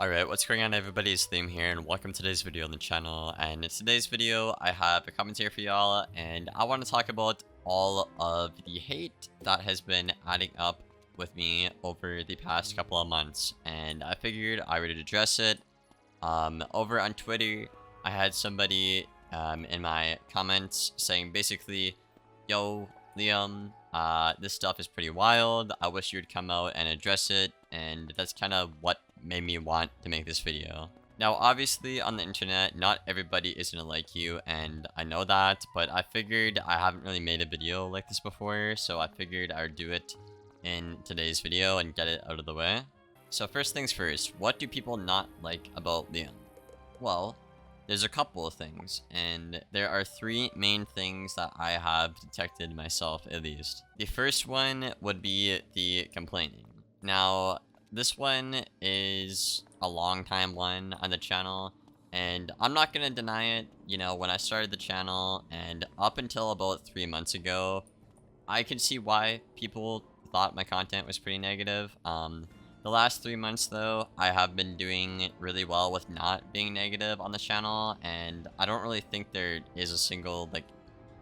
Alright, what's going on everybody, it's Liam here and welcome to today's video on the channel. And in today's video, I have a commentary for y'all and I want to talk about all of the hate that has been adding up with me over the past couple of months. And I figured I would address it. Over on Twitter, I had somebody in my comments saying basically, yo, Liam, this stuff is pretty wild. I wish you would come out and address it. And that's kind of what made me want to make this video. Now, obviously, on the internet, not everybody is gonna like you, and I know that, but I figured I haven't really made a video like this before, so I figured I would do it in today's video and get it out of the way. So first things first, what do people not like about Liam? Well, there's a couple of things, and there are three main things that I have detected myself at least. The first one would be the complaining. Now, this one is a long time one on the channel, and I'm not gonna deny it. You know, when I started the channel and up until about 3 months ago, I could see why people thought my content was pretty negative. The last 3 months though, I have been doing really well with not being negative on the channel, and I don't really think there is a single like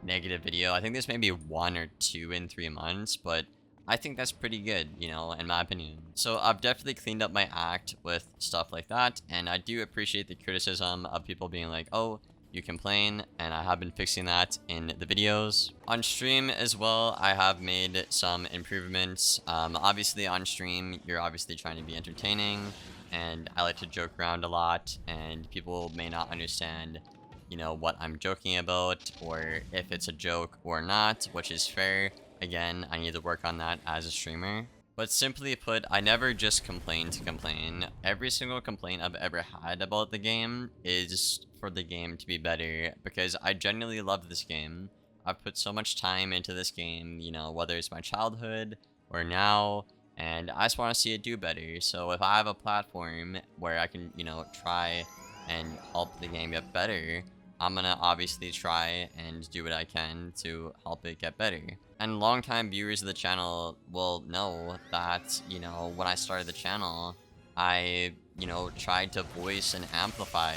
negative video. I think there's maybe 1 or 2 in 3 months, but I think that's pretty good, you know, in my opinion. So I've definitely cleaned up my act with stuff like that, and I do appreciate the criticism of people being like, oh, you complain, and I have been fixing that in the videos. On stream as well, I have made some improvements. Obviously on stream, you're obviously trying to be entertaining, and I like to joke around a lot, and people may not understand, you know, what I'm joking about, or if it's a joke or not, which is fair. Again, I need to work on that as a streamer. But simply put, I never just complain to complain. Every single complaint I've ever had about the game is for the game to be better, because I genuinely love this game. I've put so much time into this game, you know, whether it's my childhood or now, and I just want to see it do better. So if I have a platform where I can, you know, try and help the game get better, I'm gonna obviously try and do what I can to help it get better. And longtime viewers of the channel will know that, you know, when I started the channel, I, you know, tried to voice and amplify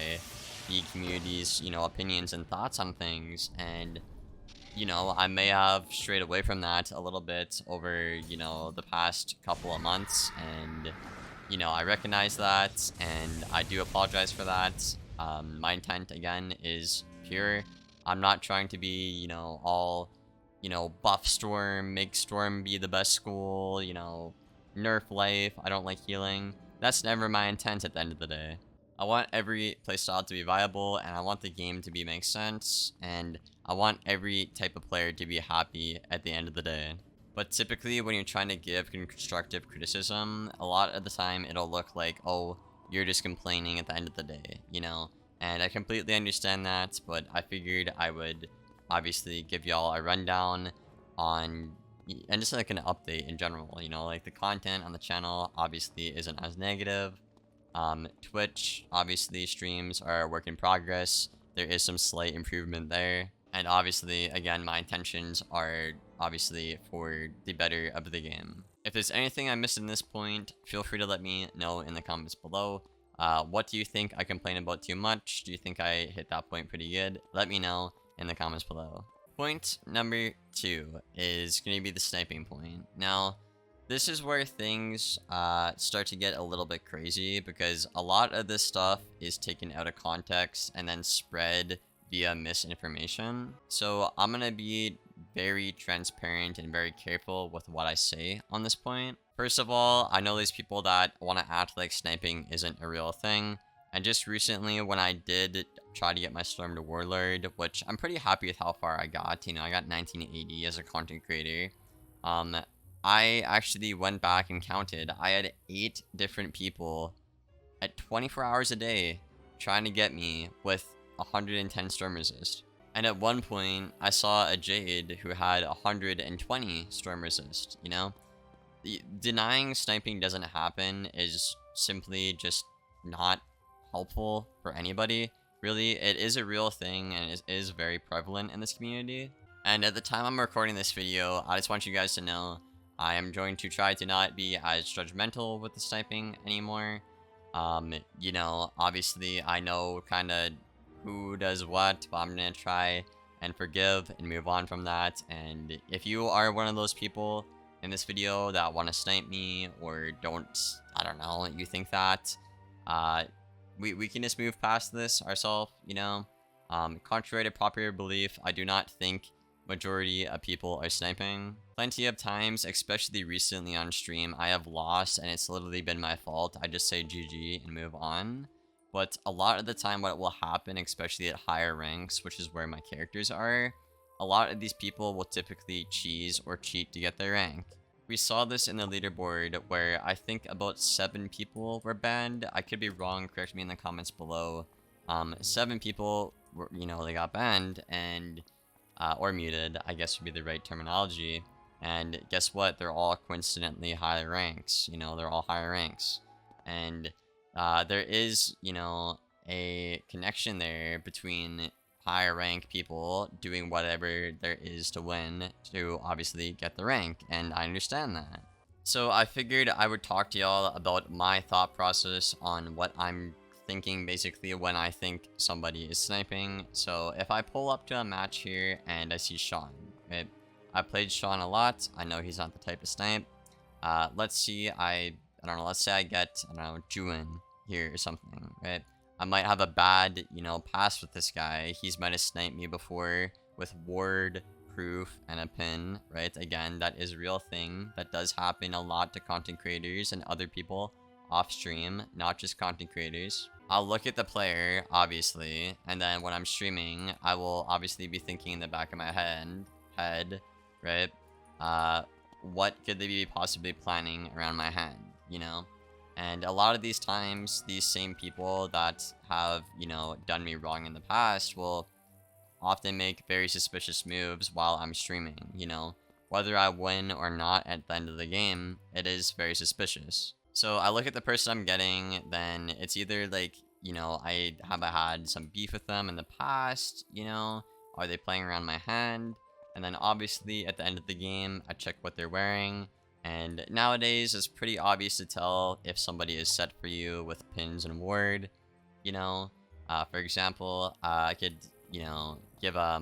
the community's, you know, opinions and thoughts on things. And, you know, I may have strayed away from that a little bit over, you know, the past couple of months. And, you know, I recognize that, and I do apologize for that. My intent, again, is pure. I'm not trying to be, you know, all, you know, buff Storm, make Storm be the best school, you know, nerf life, I don't like healing. That's never my intent at the end of the day. I want every playstyle to be viable, and I want the game to make sense, and I want every type of player to be happy at the end of the day. But typically, when you're trying to give constructive criticism, a lot of the time it'll look like, oh, you're just complaining at the end of the day, you know? And I completely understand that, but I figured I would obviously give y'all a rundown on, and just like an update in general, you know, like the content on the channel obviously isn't as negative. Twitch, obviously streams are a work in progress. There is some slight improvement there. And obviously, again, my intentions are obviously for the better of the game. If there's anything I missed in this point, feel free to let me know in the comments below. What do you think I complain about too much? Do you think I hit that point pretty good? Let me know in the comments below. Point number 2 is going to be the sniping point. Now, this is where things start to get a little bit crazy, because a lot of this stuff is taken out of context and then spread via misinformation. So I'm going to be very transparent and very careful with what I say on this point. First of all, I know there's people that want to act like sniping isn't a real thing. And just recently, when I did try to get my Storm to Warlord, which I'm pretty happy with how far I got. You know, I got 1980 as a content creator. I actually went back and counted. I had 8 different people at 24 hours a day trying to get me with 110 Storm Resist. And at one point, I saw a Jade who had 120 Storm Resist, you know? Denying sniping doesn't happen is simply just not helpful for anybody. Really, it is a real thing, and it is very prevalent in this community. And at the time I'm recording this video, I just want you guys to know I am going to try to not be as judgmental with the sniping anymore. You know, obviously I know kind of who does what, but I'm gonna try and forgive and move on from that. And if you are one of those people in this video that want to snipe me or don't, I don't know, you think that, uh, we can just move past this ourselves, you know? Contrary to popular belief, I do not think majority of people are sniping. Plenty of times, especially recently on stream, I have lost and it's literally been my fault. I just say GG and move on. But a lot of the time what will happen, especially at higher ranks, which is where my characters are, a lot of these people will typically cheese or cheat to get their rank. We saw this in the leaderboard where I think about 7 people were banned. I could be wrong, correct me in the comments below. 7 people were, you know, they got banned and or muted, I guess would be the right terminology. And guess what? They're all coincidentally higher ranks. You know, they're all higher ranks. And there is, you know, a connection there between higher rank people doing whatever there is to win to obviously get the rank. And I understand that. So I figured I would talk to y'all about my thought process on what I'm thinking basically when I think somebody is sniping. So if I pull up to a match here and I see Sean, right? I played Sean a lot. I know he's not the type of snipe. Let's see, I don't know, let's say I get, I don't know, Juin here or something, right? I might have a bad, you know, pass with this guy. He's might have sniped me before with ward, proof, and a pin, right? Again, that is a real thing. That does happen a lot to content creators and other people off stream, not just content creators. I'll look at the player, obviously, and then when I'm streaming, I will obviously be thinking in the back of my head, right? What could they be possibly planning around my hand, you know? And a lot of these times, these same people that have, you know, done me wrong in the past will often make very suspicious moves while I'm streaming, you know? Whether I win or not at the end of the game, it is very suspicious. So I look at the person I'm getting, then it's either like, you know, I had some beef with them in the past, you know? Are they playing around my hand? And then obviously at the end of the game, I check what they're wearing. And nowadays, it's pretty obvious to tell if somebody is set for you with pins and ward, you know? For example, I could, you know, give a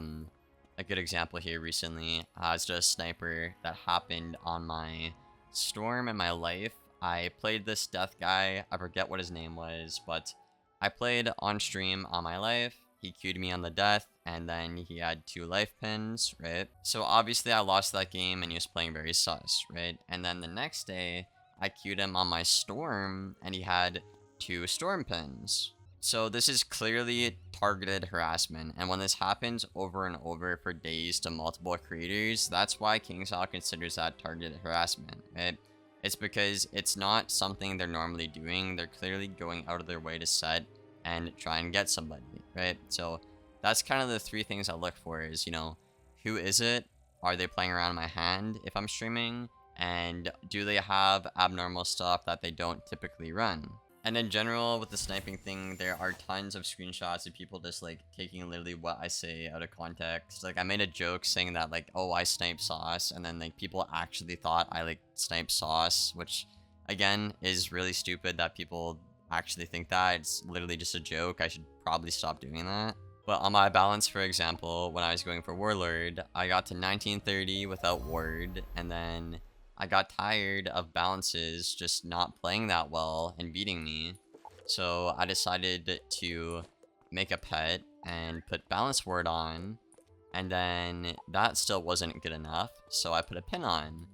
good example here recently. It's just a sniper that happened on my storm in my life. I played this death guy. I forget what his name was, but I played on stream on my life. He queued me on the death, and then he had 2 life pins, right? So obviously I lost that game, and he was playing very sus, right? And then the next day, I queued him on my storm, and he had 2 storm pins. So this is clearly targeted harassment, and when this happens over and over for days to multiple creators, that's why KingsIsle considers that targeted harassment, right? It's because it's not something they're normally doing. They're clearly going out of their way to set and try and get somebody, right? So that's kind of the 3 things I look for is, you know, who is it? Are they playing around my hand if I'm streaming? And do they have abnormal stuff that they don't typically run? And in general, with the sniping thing, there are tons of screenshots of people just, like, taking literally what I say out of context. Like, I made a joke saying that, like, oh, I snipe sauce, and then, like, people actually thought I, like, snipe sauce, which, again, is really stupid that people actually think that. It's literally just a joke. I should probably stop doing that. But on my balance, for example, when I was going for Warlord, I got to 1930 without ward, and then I got tired of balances just not playing that well and beating me. So I decided to make a pet and put balance ward on. And then that still wasn't good enough. So I put a pin on.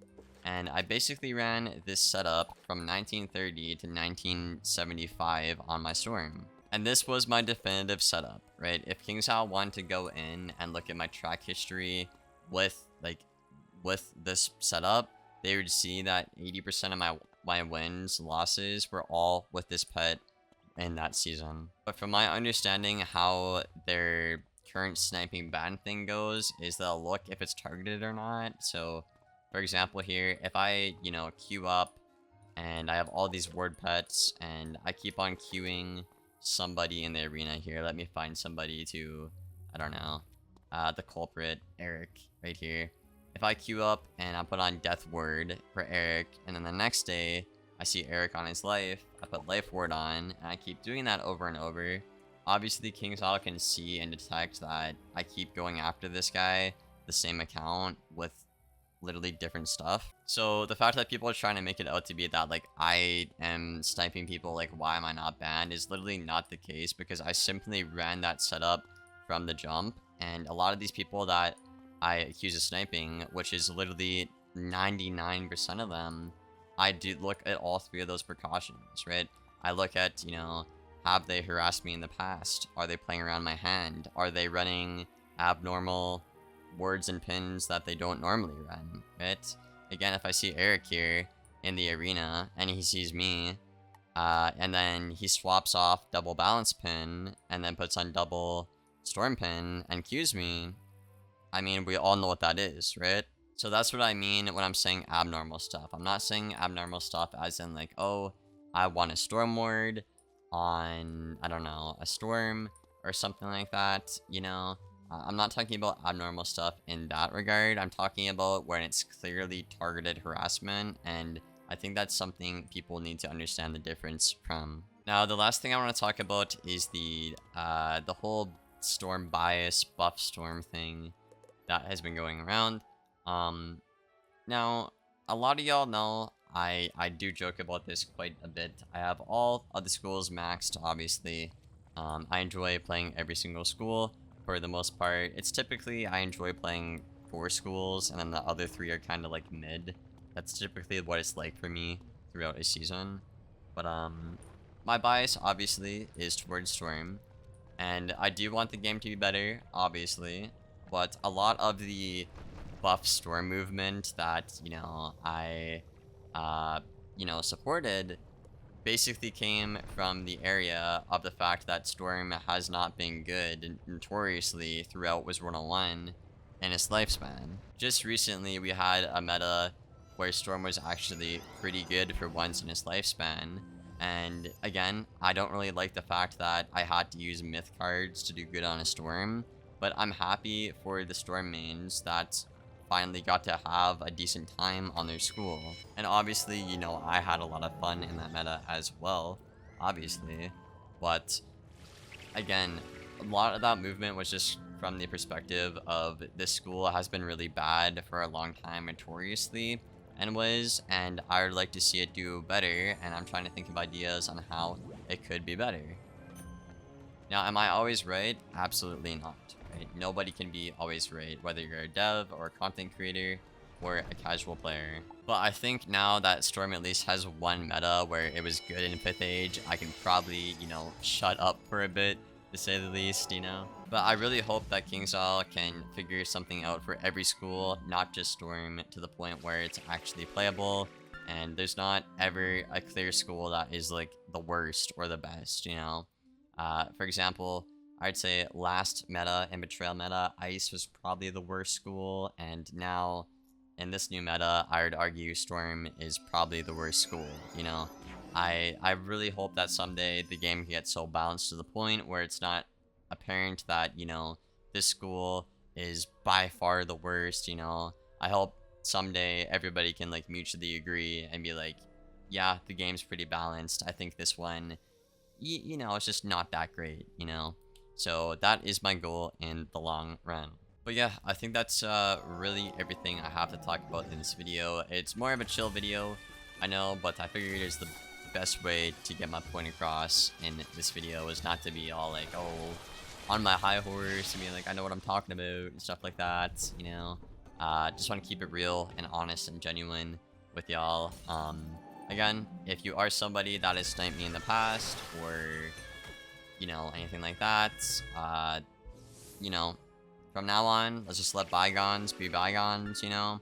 And I basically ran this setup from 1930 to 1975 on my storm. And this was my definitive setup, right? If KingsIsle wanted to go in and look at my track history with this setup, they would see that 80% of my wins, losses were all with this pet in that season. But from my understanding, how their current sniping ban thing goes is they'll look if it's targeted or not. So, for example here, if I, you know, queue up and I have all these ward pets and I keep on queuing somebody in the arena here. Let me find somebody to, I don't know, the culprit, Eric, right here. If I queue up and I put on death word for Eric, and then the next day I see Eric on his life, I put life ward on, and I keep doing that over and over. Obviously, KingsIsle can see and detect that I keep going after this guy, the same account, with literally different stuff. So the fact that people are trying to make it out to be that like I am sniping people, like why am I not banned, is literally not the case, because I simply ran that setup from the jump. And a lot of these people that I accuse of sniping, which is literally 99% of them, I do look at all three of those precautions, right? I look at, you know, have they harassed me in the past? Are they playing around my hand? Are they running abnormal words and pins that they don't normally run, right? Again, if I see Eric here in the arena and he sees me, and then he swaps off double balance pin and then puts on double storm pin and cues me, I mean, we all know what that is, right? So that's what I mean when I'm saying abnormal stuff. I'm not saying abnormal stuff as in like, oh, I want a storm ward on, I don't know, a storm or something like that, you know? I'm not talking about abnormal stuff in that regard. I'm talking about when it's clearly targeted harassment, and I think that's something people need to understand the difference from. Now, the last thing I want to talk about is the whole storm bias buff storm thing that has been going around. Now, a lot of y'all know I do joke about this quite a bit. I have all of the schools maxed, obviously. I enjoy playing every single school for the most part. It's typically, I enjoy playing 4 schools, and then the other 3 are kind of like mid. That's typically what it's like for me throughout a season. But, my bias, obviously, is towards Storm. And I do want the game to be better, obviously. But a lot of the buff Storm movement that, you know, I, you know, supported basically came from the area of the fact that Storm has not been good notoriously throughout Wizard101 in its lifespan. Just recently, we had a meta where Storm was actually pretty good for once in its lifespan. And again, I don't really like the fact that I had to use myth cards to do good on a Storm, but I'm happy for the Storm mains that finally got to have a decent time on their school. And obviously, you know, I had a lot of fun in that meta as well, obviously. But again, a lot of that movement was just from the perspective of this school has been really bad for a long time notoriously, and I would like to see it do better, and I'm trying to think of ideas on how it could be better. Now, am I always right? Absolutely not. Right? Nobody can be always right, whether you're a dev or a content creator or a casual player. But I think now that Storm at least has one meta where it was good in 5th Age, I can probably, you know, shut up for a bit, to say the least, you know? But I really hope that KingsIsle can figure something out for every school, not just Storm, to the point where it's actually playable, and there's not ever a clear school that is, like, the worst or the best, you know? For example, I'd say last meta and Betrayal meta, Ice was probably the worst school, and now in this new meta, I would argue Storm is probably the worst school, you know? I really hope that someday the game gets so balanced to the point where it's not apparent that, you know, this school is by far the worst, you know? I hope someday everybody can, like, mutually agree and be like, yeah, the game's pretty balanced. I think this one, you know, it's just not that great, you know? So that is my goal in the long run. But yeah, I think that's really everything I have to talk about in this video. It's more of a chill video, I know, but I figured it's the best way to get my point across in this video is not to be all like, oh, on my high horse, to be like, I know what I'm talking about and stuff like that, you know? Just want to keep it real and honest and genuine with y'all. Again, if you are somebody that has sniped me in the past, or, you know, anything like that, you know, from now on, let's just let bygones be bygones, you know?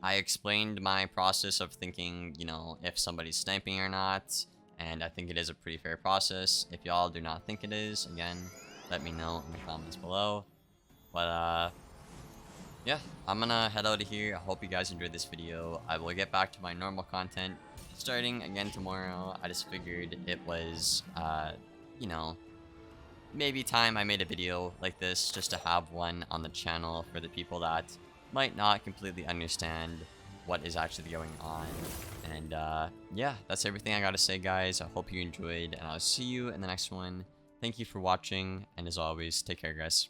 I explained my process of thinking, you know, if somebody's sniping or not, and I think it is a pretty fair process. If y'all do not think it is, again, let me know in the comments below. But, yeah, I'm gonna head out of here. I hope you guys enjoyed this video. I will get back to my normal content starting again tomorrow. I just figured it was, you know, maybe time I made a video like this just to have one on the channel for the people that might not completely understand what is actually going on. And yeah, that's everything I gotta say, guys. I hope you enjoyed, and I'll see you in the next one. Thank you for watching, and as always, take care, guys.